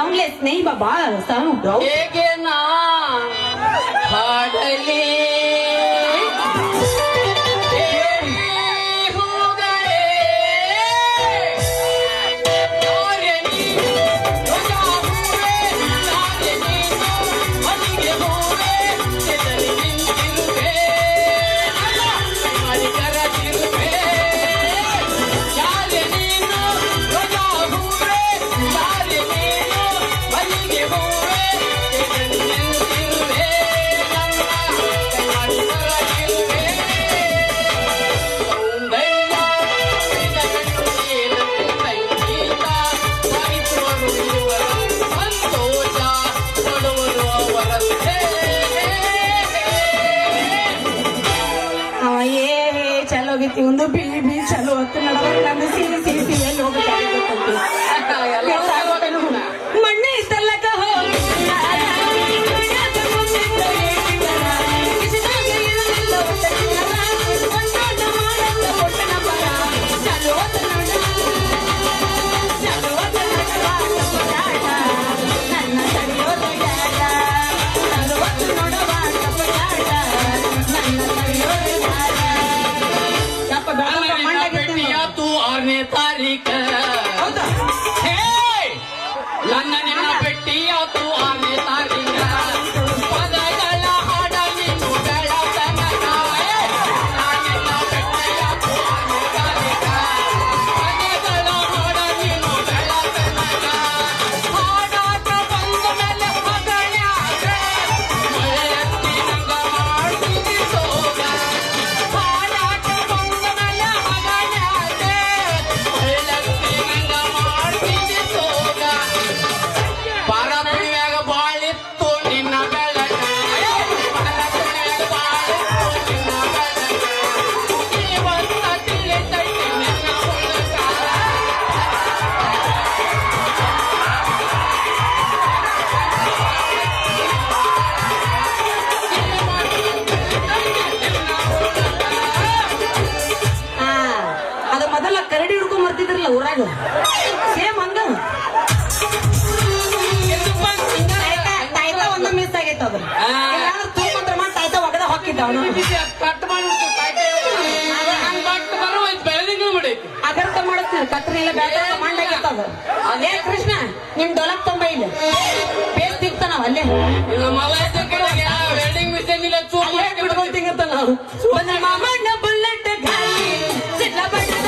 Boundless नहीं बाबा sound bro ಹೇಗೆ ನಾ ಹಾಡಲಿ ಒಂದು ಬಿಳಿ ಬಿಳಿ ಚಲೋ ಹೊತ್ತು ನಡವರ್ಕ್ ನಂದು ಸಿಹಿ ಸಿಹಿ ಸಿಹಿ ಎಲ್ಲಿ ಹೋಗ್ಬೇಕಾಗುತ್ತೆ ಮಣ್ಣೆ ಇಷ್ಟಲ್ಲಕ ಹೋಗಿ ತಾರೀಖ ನನ್ನ ನಿನ್ನ ಭೇಟಿಯ ತು ಆನೆ ತಾರೀಖ ಪದಗಳ ಹಾಡ ನೀನು ಬೆಳತನಕ ನಿನ್ನ ಭೇಟಿಯ ತು ಆನೆ ತಾರೀಖ ಪದಗಳ ಹಾಡ ನೀನು ಬೆಳತನಕ ಹಾಡಾಟ ಬಂದ ಮೇಲೆ ಮಗಳ್ಯಾಗ ಮಳೆಯತ್ತಿ ನಂಗ ಮಾಡ್ತೀನಿ ಸೋಗ ಹಾಡಾಟ ಬಂದ ಮೇಲೆ ಮಗಳ್ಯಾಗ ಪಾರಪುಣ್ಯಾಗ ಬಾಳಿತ್ತು ನಿನ್ನ ಬೆಳಕ ಪಾರಪುಣ್ಯಾಗ ಬಾಳಿತ್ತು ನಿನ್ನ ಬೆಳಕ ಇವತ್ತ ತಿಳಿತೈತಿ ನಿನ್ನ ಹುಡುಕ ಅದ ಮೊದಲ ಕರಡಿ ಹಿಡ್ಕೊಂಡ್ ಬರ್ತಿದ್ರಲ್ಲ ಊರಾಗ ಸೇಮ್ ಹಂಗ ತಾಯ್ತ ಒಂದು ಮಿಸ್ ಆಗೈತ ಅದ್ರ ತೂಕೊಂಡ್ರ ಮಾಡಿ ತಾಯ್ತ ಒಗದ ಹಾಕಿದ್ದ ಅವನು ಕಟ್ ಮಾಡಿ ಬೆಳೆದಿಂಗ್ ಬಿಡೈತಿ ಅಗರ್ತ ಮಾಡುತ್ತೀರಿ ಕತ್ರಿ ಇಲ್ಲ ಬೇಡ ಮಂಡಾಗಿತ್ತ ಅದು ಅದೇ ಕೃಷ್ಣ ನಿಮ್ ಡೊಲಕ್ ತೊಂಬ ಇಲ್ಲ ಬೇಸ್ ತಿಕ್ತಾನ ಅಲ್ಲೇ ವೆಲ್ಡಿಂಗ್ ಮಿಷನ್ ಇಲ್ಲ ಬಿಡ್ಕೊಂಡು ತಿಂಗತ್ತ ನಾವು ಒಂದು ಮಾಮಣ್ಣ ಬುಲೆಟ್ ಗಾಳಿ ಸಿಡ್ಲ ಬಡ್ಡ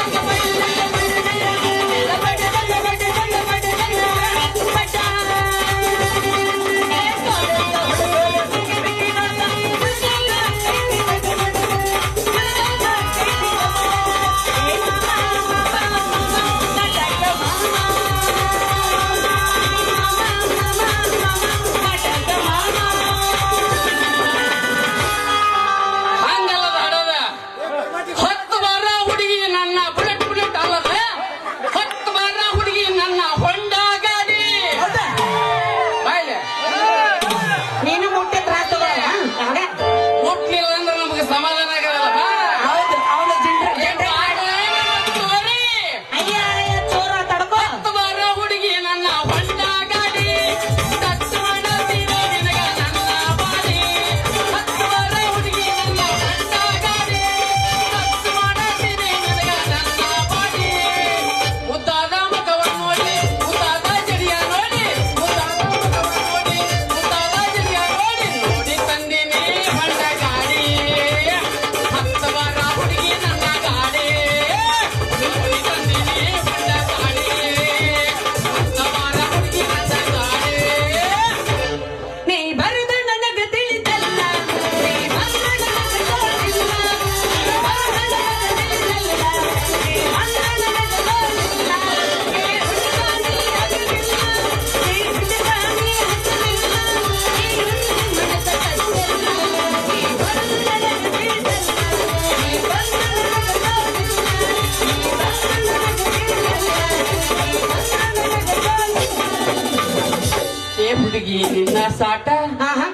ಹುಡುಗಿ ನಿನ್ನ ಸಾಟ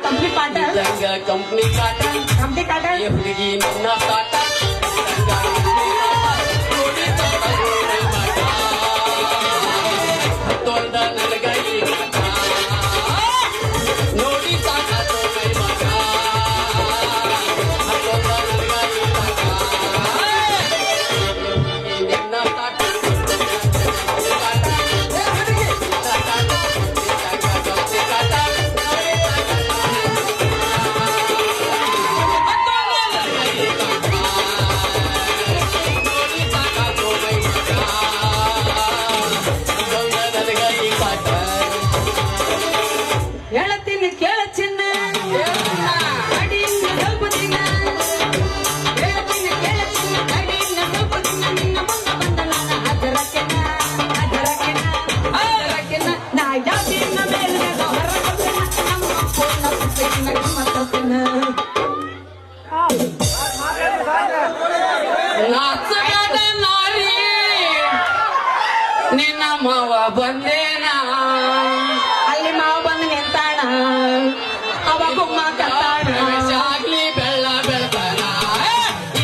ಕಂಪ್ನಿ ಪಾಠ ಕಂಪ್ನಿ ಕಾಟ ಕಂಪ್ನಿ ಕಾಟ ಹುಡುಗಿ ನಿನ್ನ ಸಾಟ ನನಗ ನಾಚಬೇಡ ನಾರಿ ನಿನ್ನ ಮಾವ ಬಂದೇನಾ ಅಲ್ಲಿ ಮಾವ ಬಂದು ನಿಂತಾಣ ಅವ ಗುಮ್ಮ ಕತ್ತಾಣ ಪ್ರವೇಶ ಆಗ್ಲಿ ಬೆಳ್ಳ ಬೆಳ್ತಾನ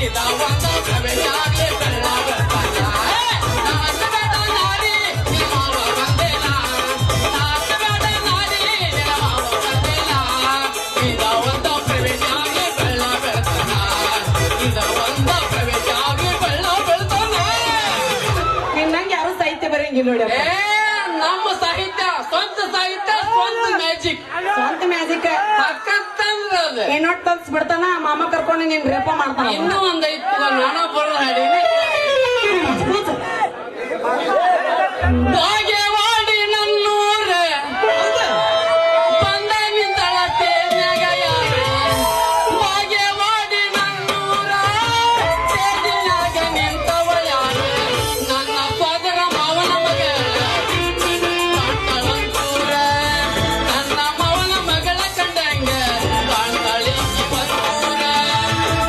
ಇದ ಒಂದು ಪ್ರವೇಶ ಆಗ್ಲಿ ಬೆಳ್ಳ ಬೆಳ್ತಾನ ನಾಚಬೇಡ ನಾರಿ ನಿನ್ನ ಮಾವ ಬಂದೇನಾ ನಾಚಬೇಡ ನಾರಿ ನಿನ್ನ ಮಾವ ಬಂದೇನಾ ಇದ ಒಂದು ಪ್ರವೇಶ ಆಗ್ಲಿ ಬೆಳ್ಳ ಬೆಳ್ತಾನ ಇದ ಒಂದು ಪ್ರವೇಶ ಆಗ್ಲಿ ಬೆಳ್ಳ ಬೆಳ್ತಾನ ನಿನ್ನಂಗೆ ಯಾರು ಸಾಹಿತ್ಯ ಬರಂಗಿಲ್ಲ ನೋಡಿ ಏ ನಮ್ಮ ಸಾಹಿತ್ಯ ಸ್ವಂತ ಮ್ಯಾಜಿಕ್ ಸ್ವಂತ ಮ್ಯಾಜಿಕ್ ಸಖತ್ತಂದ್ರ ಅದು ಏನೋಟ್ ತಲ್ಸ್ ಬಿಡ್ತಾನ ಮಾಮ ಕರ್ಕೊಂಡು ನೀನ್ ರೇಪ ಮಾಡ್ತಾನ ಇನ್ನೂ ಒಂದೈತು ನಾನು ಬರೋದು ಹಾಡೀನಿ ಭಾಗ್ಯವಾಡಿ ನನ್ನೂರ ಬಂದ ನಿಂತಳ ತೇಜ್ಞಾಗ ಯಾರ ಭಾಗ್ಯವಾಡಿ ನನ್ನೂರ ತೇಜ್ಞಾಗ ನಿಂತವ ಯಾರ ನನ್ನ ಸೋದರ ಮಾವನ ಮಗಳ ಕಾಣ್ತಾಳಂತೂರ ನನ್ನ ಮಾವನ ಮಗಳ ಕಂಡಂಗ ಕಾಣ್ತಾಳಿ ಬಂದೂರ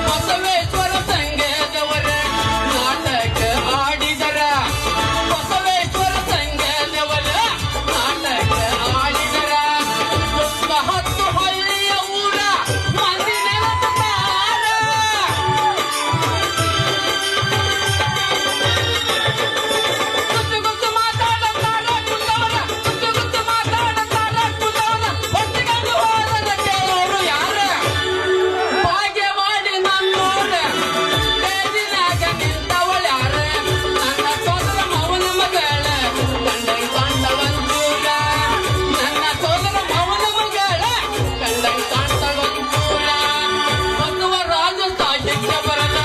ಬಸವೇಶ್ವರ ಸಂಘದವರ ನಾಟಕ ಆಡಿದರ ಬಸವೇಶ್ವರ ಸಂಘದವರ ನಾಟಕ ಆಡಿದರ ಸುತ್ತ ಹತ್ತು ಹಳ್ಳಿಯ ಊರ ಮಂದಿ ನೆನಪಾರ ಗುತ್ತು ಗುತ್ತು ಮಾತಾಡತಾರ ಕುಂದವನ ಗುತ್ತು ಗುತ್ತು ಮಾತಾಡತಾರ ಕುಂದವನ ಹೊತ್ತಿಗಂದು ಹೋದ ಕೇಳೋರು ಯಾರ ಭಾಗ್ಯವಾಡಿ ನನ್ನೂರ ತೇಜಿನಾಗ ನಿಂತವಳ ಯಾರ ನನ್ನ ಸೋದರ ಮಾವನ ಮಗಳ ಕಂಡಂಗ್ ಕಾಣ್ತವಂತೂರ ನನ್ನ ಸೋದರ ಮಾವನ ಮಗಳ ಕಂಡಂಗ್ ಕಾಣ್ತವಂತೂರ ಬಸವ ರಾಜ ಸಾಹಿತ್ಯ ಬರದ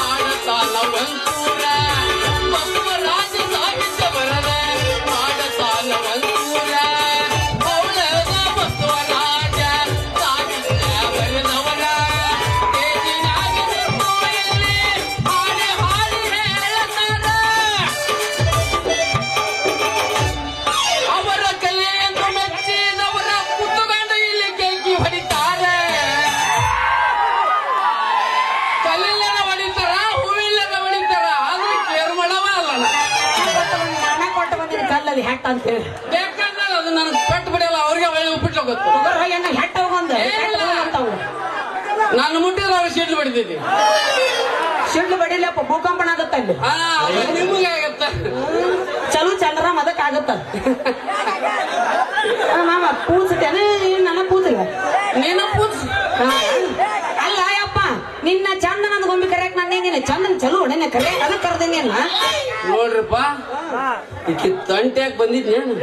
ಆಡತಾನವಂತೂರ ಬಸವ ರಾಜ ಸಾಹಿತ್ಯ ಬರದ ಆಡತಾನವಂತೂರ ಅವಳದ ಬಸವ ರಾಜ ಸಾಹಿತ್ಯ ಬರೆದವರ ತೇಜಿನಾಗ ನಿಂತೋಯಲ್ಲಿ ಹಾಡಿ ಹಾಡಿ ಹೇಳತಾರ ಅವರ ಕಲೆಯನ್ನು ಮೆಚ್ಚಿದವರ ಕುತ್ತುಕೊಂಡು ಇಲ್ಲಿ ಕೇಕಿ ಹೊಡಿತಾರೆ ಕಲ್ಲಿಲ್ಲದ ಹೊಡಿತಾರ ಹೂವಿಲ್ಲದ ಹೊಡಿತಾರ ಆದ್ರೆ ಕೇರ್ ಮಾಡವ ಅಲ್ಲ ನಾನ ಕೊಟ್ಟು ಬಂದಿನ ಕಲ್ಲಲ್ಲಿ ಹೆಟ್ ಅಂತ ಹೇಳಿ ಬೇಕಂದ್ರೆ ಅದು ನನಗೆ ಪೆಟ್ಟು ಬಿಡಲ್ಲ ಅವ್ರಿಗೆ ಒಳ್ಳೆ ಉಪ್ಪಿಟ್ಟು ಗೊತ್ತು ಏನ ಹೆಟ್ ಹೋಗಂದ ನಾನು ಮುಟ್ಟಿದ್ರೆ ಅವ್ರು ಸಿಡ್ಲು ಬಿಡ್ತಿದ್ದೆ ಸಿಡ್ಲು ಬಡಿಲಪ್ಪ ಭೂಕಂಪನ ಆಗತ್ತ ಅಲ್ಲಿ ನಿಮಗೆ ಆಗತ್ತ ಚಲೋ ಚಂದ್ರಾಮ್ ಅದಕ್ಕೆ ಆಗತ್ತ ಮಾಮ ಪೂಜತೇನ ನನ್ನ ಪೂಜಗ ನೀನು ಪೂಜ ಅಲ್ಲ ಯಪ್ಪ ನಿನ್ನ ಚಂದ ನನ್ ಗೊಂಬಿ ಕರೆಯಕ್ ನಾನು ನೀನು ಚಂದನ್ ಚಲೋ ನಿನ್ನ ಕರೆಯಕ್ ಅದಕ್ಕೆ ಕರ್ದೇನಿ ಅಲ್ಲ ನೋಡ್ರಿಪ್ಪ ಈಕಿ ತಂಟ್ಯಾಗ ಬಂದಿದ್ನೇನು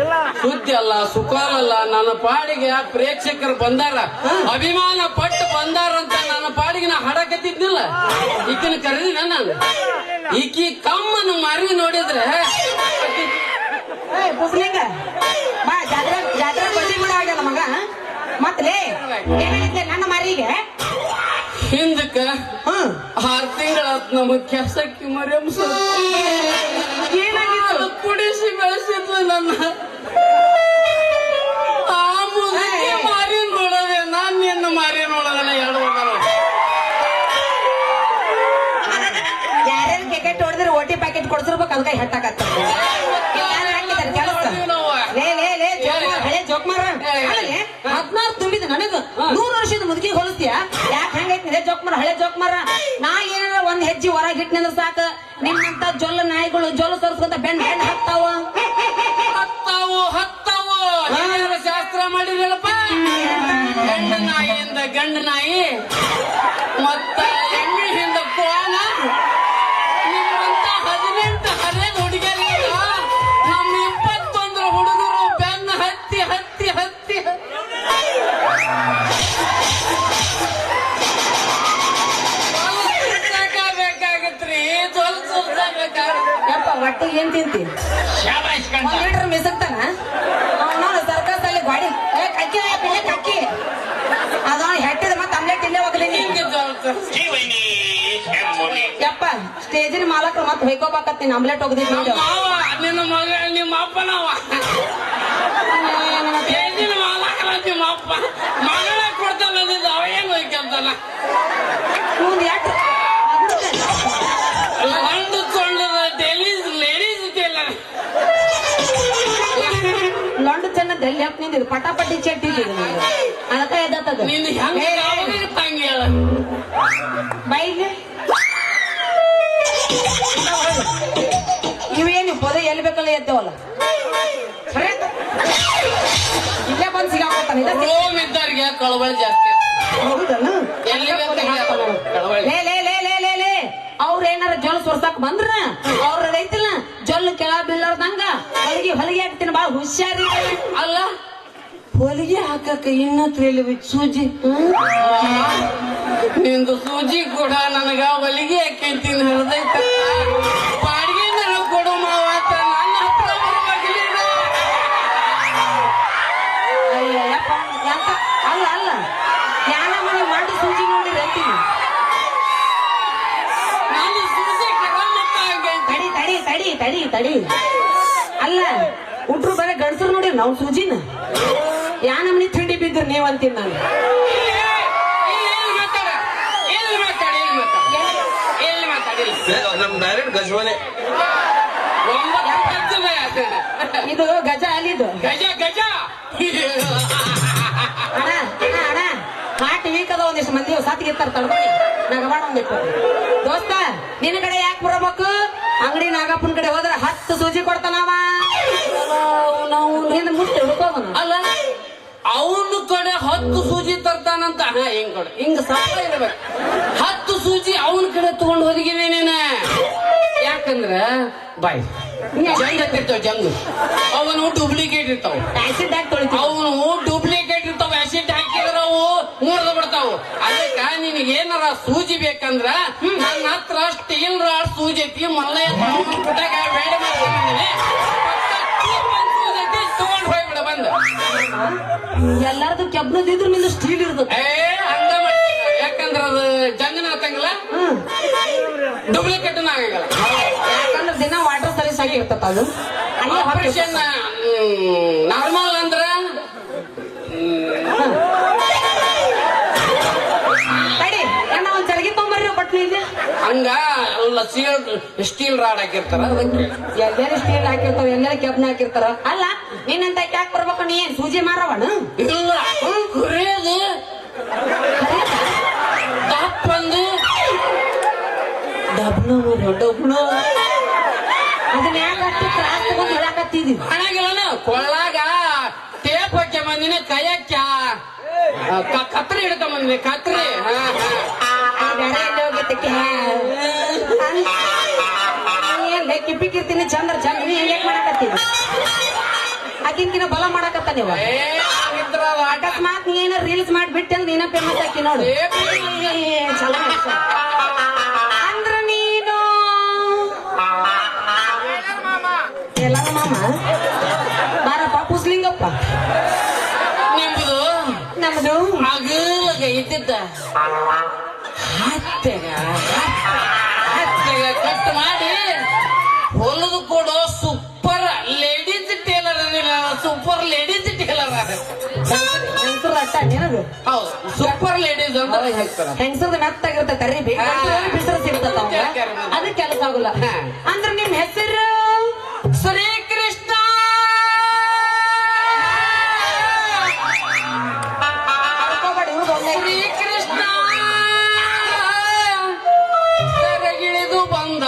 ಸುದ್ದಿ ಅಲ್ಲ ಸುಖಾರ ಅಲ್ಲ ನನ್ನ ಪಾಡಿಗೆ ಪ್ರೇಕ್ಷಕರು ಬಂದಾರ ಅಭಿಮಾನ ಪಟ್ಟು ಬಂದಾರಂತ ನನ್ನ ಪಾಡಿಗೆ ನಾ ಹಾಡಕತ್ತಿದ್ನಿಲ್ಲ ಈಕಿನ ಕರೆದಿನ ನಾನು ಈಕಿ ಕಮ್ಮನ್ನು ಮಾರಿ ನೋಡಿದ್ರೆ ಪುಸ್ಲಿಂಗ ಬಾ ಜಾತ್ರೆ ಜಾತ್ರೆ ಬಡ್ಡಿ ಬಿಡ ಆಗ್ಯದ ಮಗ ಮತ್ಲೇ ಏನಾಗಿದ್ದೆ ನನ್ನ ಮಾರಿಗೆ ಹಿಂದಕ್ಕ 6 ತಿಂಗಳಾತ್ ನಮ್ಮ ಕೆಸಕ್ಕಿ ಮರಿಯಮ್ಮ ಏನಾಗಿತ್ತು ಕುಡಿಸಿ ಬೆಳೆಸಿದ್ಲು ನನ್ನ ಆ ಮುದುಕಿ ಮಾರಿ ನೋಡದೆ ನಾನ್ ನಿನ್ನ ಮಾರಿ ನೋಡೋದನ್ನ ಎರಡು ಯಾರ್ಯಾರು ಕೆಕೆಟ್ ಹೊಡೆದ್ರೆ ಓಟಿ ಪ್ಯಾಕೆಟ್ ಕೊಡ್ಸಿರ್ಬೇಕು ಅದಕ್ಕೆ ಹೆಟ್ಟಾಕತ್ತ ಹಳೆ ಜೋಕ್ಮಾರ ಹದ್ನಾರು ತುಂಬಿದ ನನಗ 100 ವರ್ಷದ ಮುದುಕಿ ಹೋಲಿಸ್ತೀಯ ಯಾಕೆ ಹಂಗೈತಿ ಜೋಕ್ಮಾರ ಹಳೆ ಜೋಕ್ಮಾರ ನಾ ಏನಾರ ಒಂದ್ ಹೆಜ್ಜೆ ಹೊರಗೆ ಇಟ್ನಿಂದ್ರ ಸಾಕ ನಿಮ್ಮಂತ ಜೊಲ್ಲ ನಾಯಿಗಳು ಜೊಲ್ಲು ತೋರ್ಸ್ಕೊಂತ ಬೆಂಡ್ ಬೆಂಡ್ ಹತ್ತಾವ ಹತ್ತಾವು ಏನಾರ ಶಾಸ್ತ್ರ ಮಾಡಿರಲ್ಲಪ್ಪ ಹೆಣ್ಣು ನಾಯಿಯಿಂದ ಗಂಡು ನಾಯಿ ಮತ್ತ ಎಮ್ಮಿಯಿಂದ ಕೋಣ ನಿಮ್ಮಂತ 18 ಹರಿದ ಹುಡುಗಿಯರಿಲ್ಲ ನಮ್ಮ 21 ಹುಡುಗರು ಬೆನ್ನ ಹತ್ತಿ ಹತ್ತಿ ಹತ್ತಿ ಬೇಕಾಗತ್ರಿ ಜೊಲ್ ಸುಲ್ಸಾಗತ್ರಿ ಯಪ್ಪ ಒಟ್ಟಿಗೆ ಏನ್ ತಿಂತಿ ಒಂದ್ ಲೀಟರ್ ಮಿಸಕ್ತಾನ ಅವನು ಸರ್ಕಸ್ ಅಲ್ಲಿ ಗಾಡಿ ಕಕ್ಕಿ ಪಿಳ್ಳೆ ಕಕ್ಕಿ ಅದ ಹೆಟ್ಟಿದ ಮತ್ತೆ ಆಮ್ಲೆಟ್ ಇಲ್ಲೇ ಹೋಗ್ಲಿ ಯಪ್ಪ ಸ್ಟೇಜಿನ ಮಾಲಕರು ಮತ್ತೆ ಹೊಯ್ಕೋಬೇಕತ್ ನೀನ್ ಆಮ್ಲೆಟ್ ಹೋಗದಿದ್ ನೋಡಿ ಮಾವ ನಿನ್ನ ಮಗ ನಿಮ್ಮ ಅಪ್ಪನವ ಏನಿನ ಮಾಲಕರ ನಿಮ್ಮ ಅಪ್ಪ ಮಗಳ ಕೊಡ್ತಾನ ಅವ ಏನು ಹೋಯ್ಕಂತಾನ ಇವ್ನ್ ಎಟ್ ಜಲ್ಲಿ ಹಪ್ ನಿಂದಿದ್ದು ಪಟಾಪಟಿ ಚೆಟ್ಟಿದ್ದು ಅದಕ್ಕ ಎದ್ದತ್ತದ ನಿಂದು ಹೆಂಗ ತಂಗಿ ಹೇಳ ಬೈಲಿ ಇವೇನು ಪದ ಎಲ್ಲಿ ಬೇಕಲ್ಲ ಎದ್ದೇವಲ್ಲ ಇಲ್ಲೇ ಬಂದು ಸಿಗಾಕೋತಾನೆ ರೋಮ್ ಇದ್ದವ್ರಿಗೆ ಕಳವಳ ಜಾಸ್ತಿ ಹೌದಲ್ಲ ಎಲ್ಲಿ ಕಳವಳ ಲೇ ಲೇ ಲೇ ಲೇ ಲೇ ಲೇ ಅವ್ರ ಏನಾರ ಜೊಲ್ ಸೊರ್ಸಾಕ್ ಬಂದ್ರ ಅವ್ರ ಐತಿಲ್ಲ ಜೊಲ್ ಕೆಳ ಬೀಳಾರ್ದಂಗ ಹೊಲಿಗೆ ಹಾಕ್ತೀನಿ ಬಾಳ ಹುಷಾರಿ ಅಲ್ಲ ಹೊಲಿಗೆ ಹಾಕಕ್ಕ ಇನ್ನೊತ್ರಲ್ಲಿ ಸೂಜಿ ನಿಂದು ಸೂಜಿ ಕೂಡ ನನಗ ಹೊಲಿಗೆ ಹಾಕಂತೀನಿ ಹೃದಯ ಬಾಡಿಗೆ ನನಗ್ ಕೊಡು ಮಾವತ್ತ ನನ್ನ ಹತ್ರ ಬರ್ಬೇಕಿಲ್ಲ ಅಯ್ಯಪ್ಪ ಯಾಕ ಅಲ್ಲ ಅಲ್ಲ ಜ್ಞಾನ ಮನೆ ಮಾಡಿ ಸೂಜಿ ನೋಡಿ ಅಂತೀನಿ ನಾನು ಸೂಜಿ ತಡಿ ತಡಿ ತಡಿ ತಡಿ ತಡಿ ಅಲ್ಲ ಹುಟ್ರು ಬರೀ ಗಂಡಸರು ನೋಡಿ ನಾವು ಸೂಜಿನ ಯಾ ನಮ್ನಿ ತಿಂಡಿ ಬಿದ್ರು ನೀವ್ ಅಂತೀನಿ ನಾನು ನಮ್ ಡೈರೆಕ್ಟ್ ಗಜವಾನೆ ಇದು ಗಜ ಅಲ್ಲಿದು ಗಜ ಗಜ ಅಣ್ಣ ಅಣ್ಣ ಅಣ್ಣ ಹಾಟ್ ವೀಕ್ ಅದ ಒಂದಿಷ್ಟು ಮಂದಿ ಸಾತಿಗಿರ್ತಾರ ತಡ್ಕೊಂಡು ನಗಬಾಣ ಒಂದಿಟ್ಟು ದೋಸ್ತ ನಿನ್ನ ಕಡೆ ಯಾಕೆ ಬರಬೇಕು ಅಂಗಡಿ ನಾಗಪ್ಪನ ಕಡೆ ಹೋದ್ರೆ 10 ಸೂಜಿ ಕೊಡ್ತಾನವ ನಾವು ನಿನ್ನ ಮುಟ್ಟಿ ಹುಡ್ಕೋದನ ಅಲ್ಲ ಅವನ ಕಡೆ 10 ಸೂಜಿ ತರ್ತಾನಂತ ಹಿಂಗ್ ಕೊಡ ಹಿಂಗ ಸಾಲ ಇರ್ಬೇಕು 10 ಸೂಜಿ ಅವನ ಕಡೆ ತಗೊಂಡ್ ಹೋಗಿದ್ದೀನಿ ನೀನ ಯಾಕಂದ್ರ ಬಾಯ್ ಜಂಗ್ ಹತ್ತಿರ್ತಾವ ಜಂಗ್ ಅವನು ಡೂಪ್ಲಿಕೇಟ್ ಇರ್ತಾವ ಆಸಿಡ್ ಹಾಕಿ ತೊಳಿತೀವಿ ಅವನು ಡೂಪ್ಲಿಕೇಟ್ ಇರ್ತಾವ ಆಸಿಡ್ ಹಾಕಿದ್ರ ಅವು ಮುರಿದು ಬಿಡ್ತಾವ ಅದಕ್ಕ ನಿನಗೆ ಏನಾರ ಸೂಜಿ ಬೇಕಂದ್ರ ನನ್ನ ಹತ್ರ ಸ್ಟೀಲ್ ರಾಡ್ ಸೂಜಿ ಐತಿ ಮಲ್ಲಯ್ಯ ಬೇಡ ಮಾಡ್ತೀನಿ ತಗೊಂಡ್ ಹೋಗ್ಬಿಡ ಬಂದ ಎಲ್ಲಾರ್ದು ಕೆಬ್ನದಿದ್ರು ನಿಂದು ಸ್ಟೀಲ್ ಇರ್ತದೆ ಹಂಗ ಮಾಡ್ತೀನಿ ಯಾಕಂದ್ರ ಅದು ಜಂಗನ ಹತ್ತಂಗಿಲ್ಲ ಡೂಪ್ಲಿಕೇಟ್ ಆಗಲ್ಲ ಯಾಕಂದ್ರೆ ದಿನ ವಾಟರ್ ಸರ್ವಿಸ್ ಆಗಿ ಇರ್ತದ ಅದು ಆಪರೇಷನ್ ನಾರ್ಮಲ್ ಅಂದ್ರ ತಡಿ ಅಣ್ಣ ಒಂದ್ ಚರಗಿ ತೊಗೊಂಬರ್ರಿ ಪಟ್ನಿ ಇದೆ ಹಂಗ ಅಲ್ಲ ಸ್ಟೀಲ್ ರಾಡ್ ಹಾಕಿರ್ತಾರ ಅದಕ್ಕೆ ಎಲ್ಲಾರು ಸ್ಟೀಲ್ ಹಾಕಿರ್ತಾರ ಎಲ್ಲಾರು ಕೆಬ್ನ ಹಾಕಿರ್ತಾರ ಅಲ್ಲ ನಿನ್ನಂತ ಯಾಕೆ ಬರ್ಬೇಕು ನೀ ಏನ್ ಸೂಜಿ ಮಾರವಣ ಇಲ್ಲ ಕುರಿಯೋದು ದಪ್ಪಂದು ಡಬ್ನ ಡಬ್ನ ಅದನ್ನ ಯಾಕೆ ಅಷ್ಟು ತ್ರಾಸ ತಗೊಂಡು ಹೇಳಕತ್ತಿದೀವಿ ಹಣಗಿಲ್ಲ ಕೊಳ್ಳಾಗ ಟೇಪ್ ಹಾಕಿ ಬಂದಿನ ಕೈಯಕ್ಕ ಕತ್ರಿ ಹಿಡ್ಕ ಬಂದಿನಿ ಕತ್ರಿ ಕಿಪ್ಪಿಕಿರ್ತೀನಿ ಚಂದ್ರ ಚಂದ್ರ ನೀ ಹೆಂಗ್ ಮಾಡಕತ್ತೀವಿ ಆಕಿನ್ಕಿನ ಬಲ ಮಾಡಕತ್ತ ನೀವು ಅಕಸ್ಮಾತ್ ನೀ ಏನ ರೀಲ್ಸ್ ಮಾಡ್ಬಿಟ್ಟೆ ಅಂದ್ರೆ ನೀನ ಫೇಮಸ್ ಹಾಕಿ ನೋಡು ಚಲೋ ಅಂದ್ರ ನೀನು ಎಲ್ಲರ ಮಾಮ ಬಾರಪ್ಪ ಕುಸ್ಲಿಂಗಪ್ಪ ನಿಮ್ದು ನಮ್ದು ಅಗಲಗ ಇದ್ದಿದ್ದ ಹತ್ತೆಗ ಕಟ್ ಮಾಡಿ ಹೊಲದು ಕೊಡೋ super ladies tailor super ladies tailor ಹೆಂಗಸರ ಅಟ್ಟ ಏನದು ಹೌದು ಸೂಪರ್ ಲೇಡೀಸ್ ಅಂತ ಹೇಳ್ತಾರ ಹೆಂಗಸರದ ಮೆತ್ತಾಗಿರುತ್ತೆ ಕರಿ ಬಿಸಿರು ಸಿಗ್ತದ ಅದ ಕೆಲಸ ಆಗುಲ್ಲ ಅಂದ್ರ ನಿಮ್ ಹೆಸರು ಶ್ರೀಕೃಷ್ಣ ಶ್ರೀಕೃಷ್ಣ ಸರಗಿಳಿದು ಬಂದ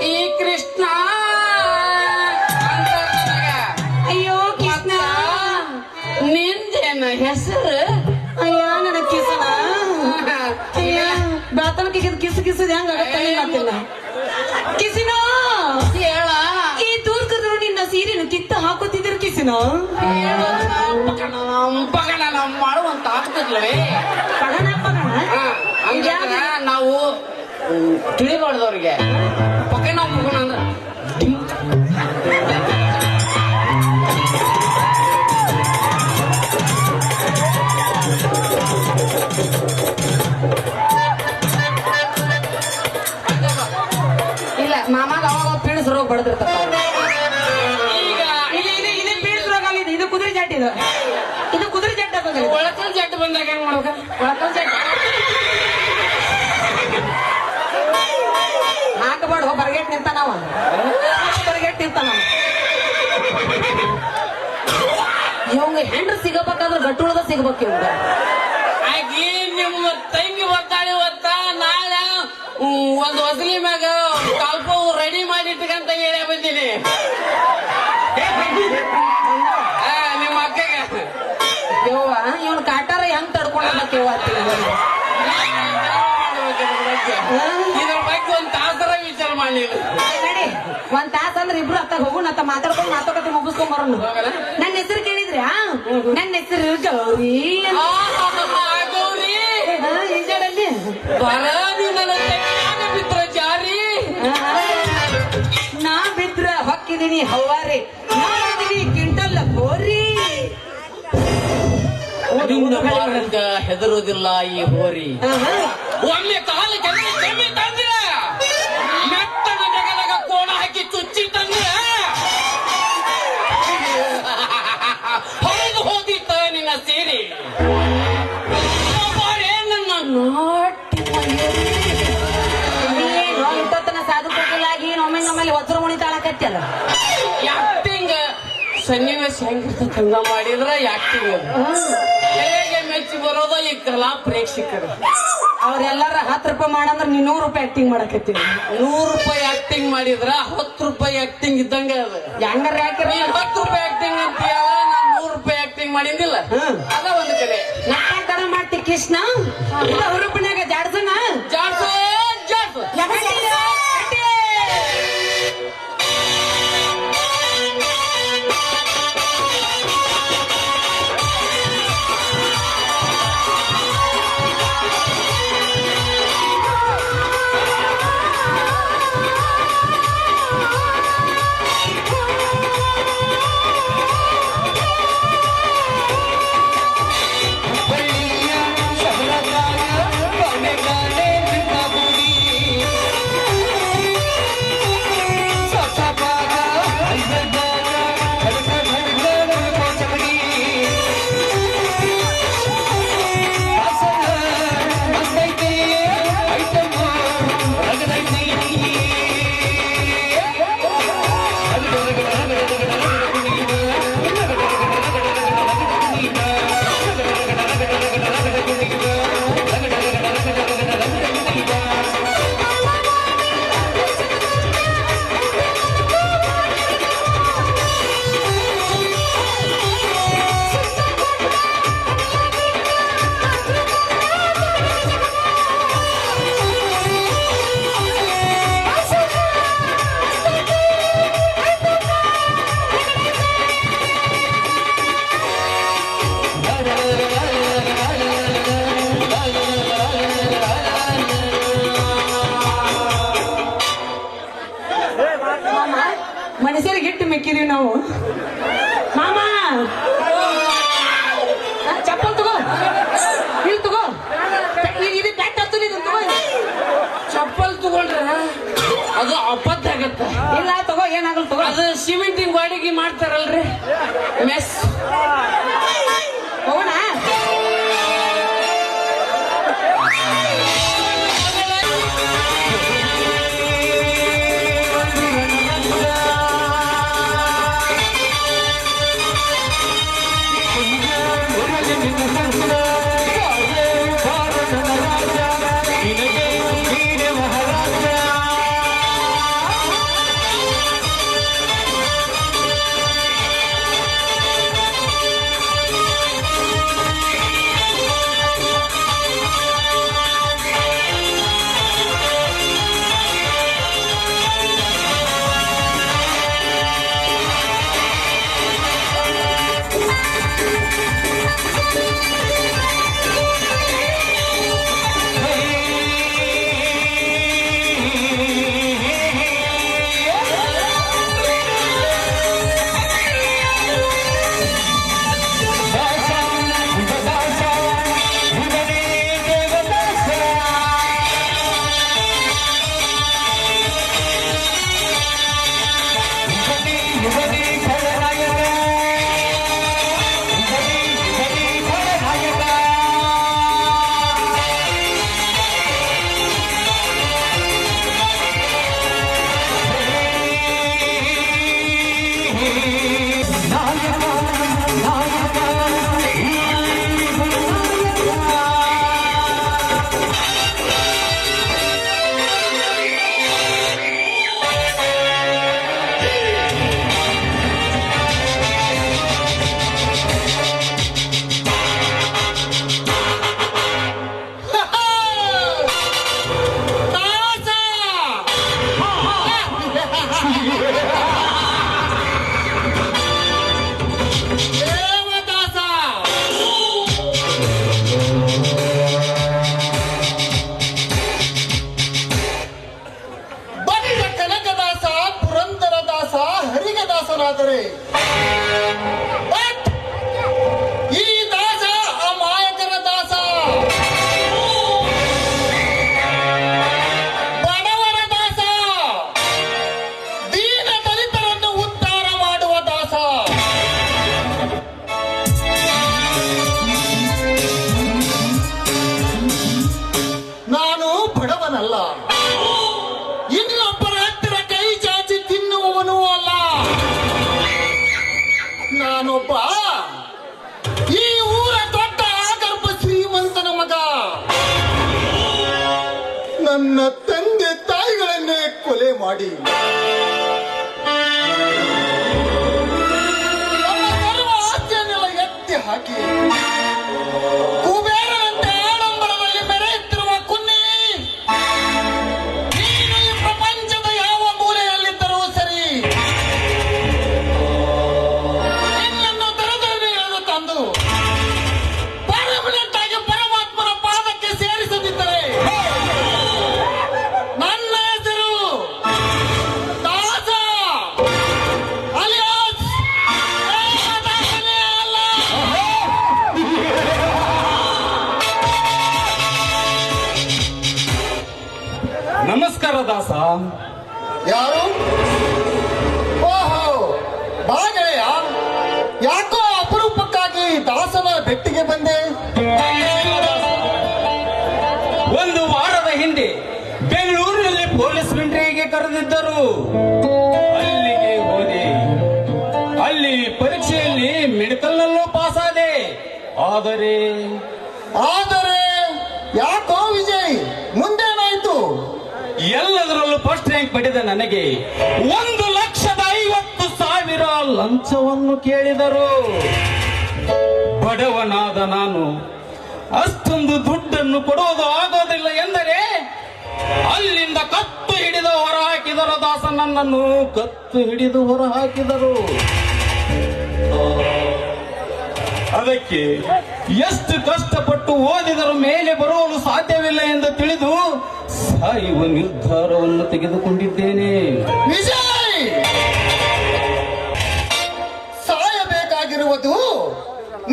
ಈ ಕೃಷ್ಣ ಅಂತ ನನಗ ಅಯ್ಯೋ ಕೃಷ್ಣ ನಿಂದೇನ ಹೆಸರು ಅಯ್ಯ ನನ್ನ ಕಿಸನ ಅಯ್ಯ ಬೆಳತನಕ್ಕೆ ಕಿಸು ಕಿಸದ ಹೆಂಗ ಆಗತ್ತಿಲ್ಲ ಕಿಸಿನ ಹೇಳ ಈ ತೂರ್ಕರು ನಿನ್ನ ಸೀರೆನ ಕಿತ್ತ ಹಾಕುತ್ತಿದ್ರು ಕಿಸಿನ ಪಗಣ ನಾವು ಮಾಡುವಂತ ಆಗ್ತದ್ಲವೇ ಪಗಣ ಪಗಣ ಹಂಗಂದ್ರ ನಾವು ತಿಳಿಬಾರ್ದವ್ರಿಗೆ ಪಗಣ ಪಗಣ ಅಂದ್ರ ಇಲ್ಲ ಮಾಮಾಗ ಅವಾಗ ಪೀಡಿಸ್ ರೋಗ ಬಡದಿರ್ತಾರ ಈಗ ಇದು ಪೀಡಿಸ್ ರೋಗ ಅಲ್ಲ ಇದು ಕುದುರೆ ಜಟ್ ಇದು ಕುದುರೆ ಜಟ್ ಆಗೋದಿಲ್ಲ ಒಳಕಲ್ ಜಟ್ಟು ಬಂದಾಗ ಹೆಂಗ್ ಮಾಡ್ಬೇಕ ಒಳಕಲ್ ಜಟ್ ಹಾಕಬೇಡ ಬರಗೆಟ್ ನಿಂತಾನವ ಬರಗೆಟ್ ನಿಂತಾನವ ಇವಂಗ ಹೆಂಡ್ರ ಸಿಗಬೇಕಾದ್ರೆ ಗಟ್ಟುಳದ ಸಿಗ್ಬೇಕು ಇವಂಗ. ಆಕಿ ನಿಮ್ಮ ತಂಗಿ ಬರ್ತಾಳೆ ಇವತ್ತ, ನಾಳೆ ಒಂದ್ ಹೊಸಲಿ ಮ್ಯಾಗ ಕಾಲ್ಪು ರೆಡಿ ಮಾಡಿ ಇಟ್ಕಂತ ಹೇಳಿ ಬಂದೀನಿ ನಿಮ್ಮ ಅಕ್ಕಗೆ. ಯವ್ವ ಇವನ್ ಕಾಟಾರ ಹೆಂಗ್ ತಡ್ಕೊಳಬೇಕು ಯವ್ವ ಇದ್ರ ಬಗ್ಗೆ ಒಂದ್ ತಾಸರ ವಿಚಾರ ಮಾಡಿಲ್ಲ. ನಡಿ ಒಂದ್ ತಾಸ ಅಂದ್ರೆ ಇಬ್ರು ಅತ್ತಾಗ ಹೋಗೋಣ ಅಂತ ಮಾತಾಡ್ಕತೆ ಮುಗಿಸ್ಕೊಂಡ್ ಬರೋಣ. ನನ್ನ ಹೆಸರು ಕೇಳಿದ್ರಿ? ನನ್ನ ಹೆಸರು ಗೌರಿ. ಗೌರಿ ಈಜಾಡಲ್ಲಿ ಬರ ನನ್ನ ಬಿದ್ರ ಜಾರಿ. ನಾ ಬಿದ್ರ ಹೊಕ್ಕಿದೀನಿ ಹವಾರಿ, ನಾನಿದೀನಿ ಕ್ವಿಂಟಲ್ ಬೋರಿ. ಹೆದರುವುದಿಲ್ಲ ಈ ಹೋರಿ. ಒಮ್ಮೆ ಕಾಲು ಕೆಮ್ಮಿ ತಂದ್ರೆ ಮೆತ್ತನ ಜಗದಾಗ ಕೋಣ ಹಾಕಿ ಚುಚ್ಚಿ ತಂದ್ರೆ ಹೊರದು ಹೋದಿತ್ತ ನಿನ್ನ ಸೇರಿ. ನನ್ನ ನಾಟಿ ಇಟ್ಟೊತ್ತನ ಸಾಧು ಕೊಟ್ಟಿಲ್ಲಾಗಿ ನಮ್ಮಲ್ಲಿ ವಜ್ರ ಮುಣಿ ತಾಳಕತ್ತಲ್ಲ. ಆಕ್ಟಿಂಗ್ ಸನ್ನಿವೇಶ ಹೆಂಗಿರ್ತದೆ ಹಂಗ ಮಾಡಿದ್ರ ಆಕ್ಟಿಂಗ್ ಹೇಗೆ ಮೆಚ್ಚಿ ಬರೋದು ಈ ಕಲಾ ಪ್ರೇಕ್ಷಕರು. ಅವ್ರೆಲ್ಲಾರ 10 ರೂಪಾಯಿ ಮಾಡಂದ್ರ ನೀ 100 ರೂಪಾಯಿ ಆಕ್ಟಿಂಗ್ ಮಾಡಕತ್ತೀವಿ. 100 ರೂಪಾಯಿ ಆಕ್ಟಿಂಗ್ ಮಾಡಿದ್ರ 10 ರೂಪಾಯಿ ಆಕ್ಟಿಂಗ್ ಇದ್ದಂಗ ಅದು. ಹೆಂಗಾರ ಯಾಕೆ 10 ರೂಪಾಯಿ ಆಕ್ಟಿಂಗ್ ಅಂತೀಯಲ್ಲ, ನಾನು 100 ರೂಪಾಯಿ ಆಕ್ಟಿಂಗ್ ಮಾಡಿದ್ದಿಲ್ಲ. ಅದ ಒಂದು ಕಡೆ ನಾಟಕ ಮಾಡ್ತಿ ಕೃಷ್ಣ ಹುರುಪಿನಾಗ ಜಾಡ್ಸನ ಜಾಡ್ಸು ಜಾಡ್ಸು. ಮನುಷ್ಯರಿಗೆ ಹಿಟ್ಟು ಮಿಕ್ಕಿದೀವಿ ನಾವು. ಮಾಮ ಚಪ್ಪಲ್ ತಗೋ, ಇಲ್ಲಿ ತಗೋ, ಇದು ಪ್ಯಾಟ್ ಹತ್ತು ತಗೋ. ಚಪ್ಪಲ್ ತಗೊಂಡ್ರ ಅದು ಅಪತ್ತ ಆಗತ್ತ. ಇಲ್ಲ ತಗೋ, ಏನಾಗಲ್ಲ ತಗೋ. ಅದು ಸಿಮೆಂಟಿಂಗ್ ಗಾಡಿಗೆ ಮಾಡ್ತಾರಲ್ರಿ ಮೆಸ್. ಹೋಗೋಣ. ದೇವದಾಸನಾದರೆ ಬಟ್ ಈ ದಾಸ ಅಮಾಯಕರ ದಾಸ, ಬಡವರ ದಾಸ, ದೀನ ದಲಿತರನ್ನು ಉದ್ಧಾರ ಮಾಡುವ ದಾಸ. ನಾನು ಬಡವನಲ್ಲ, ಇನ್ನೊಬ್ಬರ ಹತ್ತಿರ ಕೈ ಚಾಚಿ ತಿನ್ನುವವನೂ ಅಲ್ಲ. ನಾನೊಬ್ಬ ಈ ಊರ ದೊಡ್ಡ ಆಗರ್ಭ ಶ್ರೀಮಂತನ ಮಗ. ನನ್ನ ತಂದೆ ತಾಯಿಗಳನ್ನೇ ಕೊಲೆ ಮಾಡಿ ನನ್ನ ಸರ್ವ ಆಸ್ತಿಯನ್ನೆಲ್ಲ ಎತ್ತಿ ಹಾಕಿ ಕುಬೇರನಂತೆ ಆಡಂಬರದಲ್ಲಿ ಮೆರೆಯುತ್ತಿರುವ ಕುನ್ನಿ, ನೀನು ಈ ಪ್ರಪಂಚದ ಯಾವ ಮೂಲೆಯಲ್ಲಿದ್ದರೂ ಸರಿ, ನಿನ್ನನ್ನು ದರದಲ್ಲಿ ಎಳೆದು ತಂದು ಪರ್ಮನೆಂಟ್ ಆಗಿ ಪರಮಾತ್ಮನ ಪಾದಕ್ಕೆ ಸೇರಿಸದಿದ್ದರೆ ನನ್ನ ಹೆಸರು ದಾಸ ಅಲಿಯಾಸ್ ದೇವದಾಸನೇ ಅಲ್ಲ. ನಮಸ್ಕಾರ ದಾಸ. ಯಾರು? ಓಹೋ, ಬಾ ಗೆಳೆಯ. ಯಾಕೋ ಅಪರೂಪಕ್ಕಾಗಿ ದಾಸನ ಭೆಟ್ಟಿಗೆ ಬಂದೆ? ಒಂದು ವಾರದ ಹಿಂದೆ ಬೆಂಗಳೂರಿನಲ್ಲಿ ಪೊಲೀಸ್ ಮಿಲಿಟರಿಗೆ ಕರೆದಿದ್ದರು. ಅಲ್ಲಿಗೆ ಹೋದೆ. ಅಲ್ಲಿ ಪರೀಕ್ಷೆಯಲ್ಲಿ ಮೆಡಿಕಲ್ ನಲ್ಲೂ ಪಾಸ್ ಆದೆ. ಆದರೆ ಆದರೆ ಯಾಕೋ ವಿಜಯ್, ಮುಂದೇನಾಯ್ತು? ಎಲ್ಲದರಲ್ಲೂ ಫಸ್ಟ್ ರ್ಯಾಂಕ್ ಪಡೆದ ನನಗೆ 1,50,000 ಲಂಚವನ್ನು ಕೇಳಿದರು. ಬಡವನಾದ ನಾನು ಅಷ್ಟೊಂದು ದುಡ್ಡನ್ನು ಕೊಡುವುದು ಆಗೋದಿಲ್ಲ ಎಂದರೆ ಅಲ್ಲಿಂದ ಕತ್ತು ಹಿಡಿದು ಹೊರ ಹಾಕಿದರು. ದಾಸ ನನ್ನನ್ನು ಕತ್ತು ಹಿಡಿದು ಹೊರ ಹಾಕಿದರು. ಅದಕ್ಕೆ ಎಷ್ಟು ಕಷ್ಟಪಟ್ಟು ಓದಿದರೂ ಮೇಲೆ ಬರುವಲು ಸಾಧ್ಯವಿಲ್ಲ ಎಂದು ತಿಳಿದು ಸಾಯುವ ನಿರ್ಧಾರವನ್ನು ತೆಗೆದುಕೊಂಡಿದ್ದೇನೆ. ವಿಜಯ್, ಸಾಯಬೇಕಾಗಿರುವುದು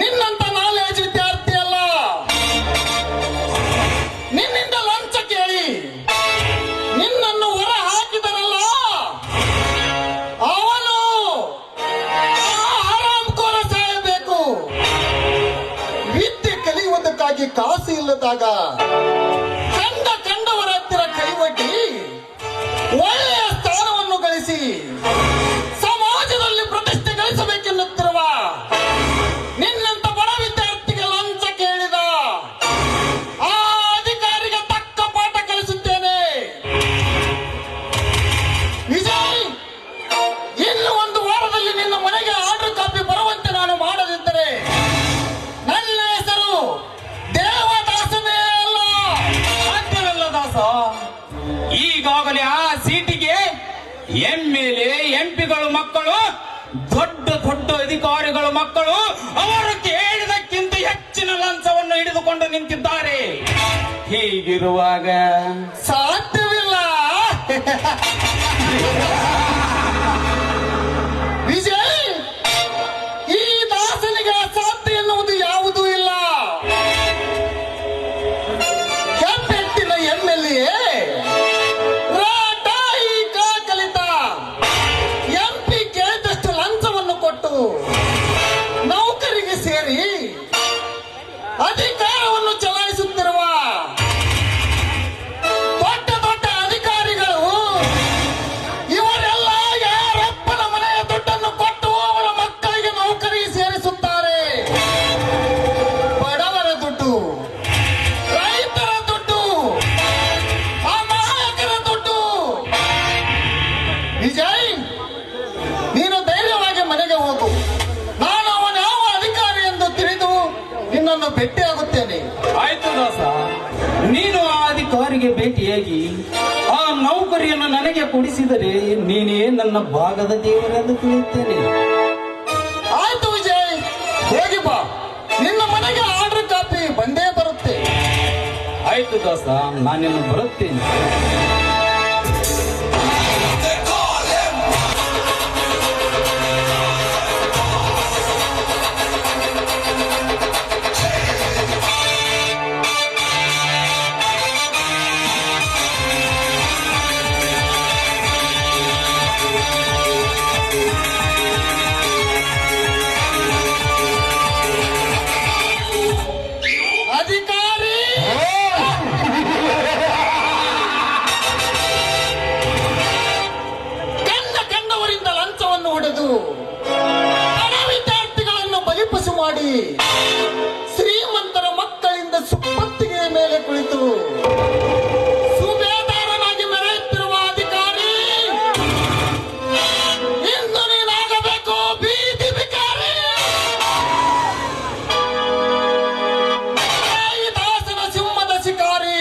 ನಿನ್ನಂತ ನಾಲೆಜ್ ವಿದ್ಯಾರ್ಥಿ ಅಲ್ಲ. ನಿನ್ನಿಂದ ಲಂಚ ಕೇಳಿ ನಿನ್ನನ್ನು ಹೊರ ಹಾಕಿದರಲ್ಲ, ಅವನು ಆರಾಮ್ಕೋರ ಸಾಯಬೇಕು. ವಿದ್ಯೆ ಕಲಿಯುವುದಕ್ಕಾಗಿ ಕಾಸು ಇಲ್ಲದಾಗ ಕಂಡವರ ಹತ್ತಿರ ಕೈವಡ್ಡಿ ಒಳ್ಳೆಯ ಸ್ಥಾನವನ್ನು ಗಳಿಸಿ ಸಮಾಜದಲ್ಲಿ ಪ್ರತಿಷ್ಠೆ ಗಳಿಸಬೇಕೆನ್ನುತ್ತಿರುವ ನಿನ್ನಂತ ಬಡ ವಿದ್ಯಾರ್ಥಿಗೆ ಲಂಚ ಕೇಳಿದ ಆ ಅಧಿಕಾರಿಗೆ ತಕ್ಕ ಪಾಠ ಕಲಿಸುತ್ತೇನೆ. ವಿಜಯ್, ಇನ್ನು ಒಂದು ವಾರದಲ್ಲಿ ನಿನ್ನ ಮನೆಗೆ ಆರ್ಡರ್ ಕಾಪಿ ಬರುವಂತೆ ನಾನು ಮಾಡದಿದ್ದರೆ ನನ್ನ ಹೆಸರು ದೇವದಾಸನೇ ಅಲ್ಲ. ಸಾಧ್ಯವಿಲ್ಲ ದಾಸ. ಈಗಾಗಲೇ ಆ ಸೀಟಿಗೆ MLA MP ಗಳು ಮಕ್ಕಳು, ದೊಡ್ಡ ದೊಡ್ಡ ಅಧಿಕಾರಿಗಳ ಮಕ್ಕಳು ಅವರು ಕೇಳಿದಕ್ಕಿಂತ ಹೆಚ್ಚಿನ ಲಂಚವನ್ನು ಹಿಡಿದುಕೊಂಡು ನಿಂತಿದ್ದಾರೆ. ಹೀಗಿರುವಾಗ ಸಾಧ್ಯವಿಲ್ಲ. ವಿಜಯ್, ಈ ದಾಸನಿಗೆ ಅಸಾಧ್ಯ ಎನ್ನುವುದು ಯಾವುದೂ ಇಲ್ಲ. ಹೆಬ್ಬೆಟ್ಟಿನ MLA ಕಲಿತ MP ಕೇಳಿದಷ್ಟು ಲಂಚವನ್ನು ಕೊಟ್ಟು ನೌಕರಿಗೆ ಸೇರಿ ಅಧಿಕಾರವನ್ನು ಚಲಾಯಿಸುತ್ತಿರುವ ದೊಡ್ಡ ದೊಡ್ಡ ಅಧಿಕಾರಿಗಳು ಇವರೆಲ್ಲ ಯಾರಪ್ಪನ ಮನೆಯ ದುಡ್ಡನ್ನು ಕೊಟ್ಟು ಅವರ ಮಕ್ಕಳಿಗೆ ನೌಕರಿಗೆ ಸೇರಿಸುತ್ತಾರೆ. ಬಡವರ ದುಡ್ಡು, ರೈತರ ದುಡ್ಡು, ಅಮಾಯಕರ ದುಡ್ಡು. ವಿಜಯ್, ನೀನು ಧೈರ್ಯವಾಗಿ ಮನೆಗೆ ಹೋಗು. ನಾನು ಅವನ ಯಾವ ಅಧಿಕಾರಿ ಎಂದು ತಿಳಿದು ನಿನ್ನನ್ನು ಭೇಟಿಯಾಗುತ್ತೇನೆ. ಆಯ್ತು ದಾಸ. ನೀನು ಆ ಅಧಿಕಾರಿಗೆ ಭೇಟಿಯಾಗಿ ಆ ನೌಕರಿಯನ್ನು ನನಗೆ ಕೊಡಿಸಿದರೆ ನೀನೇ ನನ್ನ ಭಾಗದ ದೇವರೆಂದು ತಿಳಿಯುತ್ತೇನೆ. ಆಯ್ತು ವಿಜಯ್, ಹೋಗಿ ಬಾ. ನಿನ್ನ ಮನೆಗೆ ಆರ್ಡರ್ ಕಾಪಿ ಬಂದೇ ಬರುತ್ತೆ. ಆಯ್ತು ದಾಸ, ನಾನಿನ್ನು ಬರುತ್ತೇನೆ. ಶ್ರೀಮಂತರ ಮಕ್ಕಳಿಂದ ಸುಪ್ಪತ್ತಿಗೆಯ ಮೇಲೆ ಕುಳಿತು ಸುಬೇದಾರನಾಗಿ ಮೆರೆಯುತ್ತಿರುವ ಅಧಿಕಾರಿ ಇಂದು ನೀನಾಗಬೇಕು ಬೀದಿ ಬಿಕಾರಿ. ಈ ದಾಸನ ಸಿಂಹದ ಶಿಕಾರಿ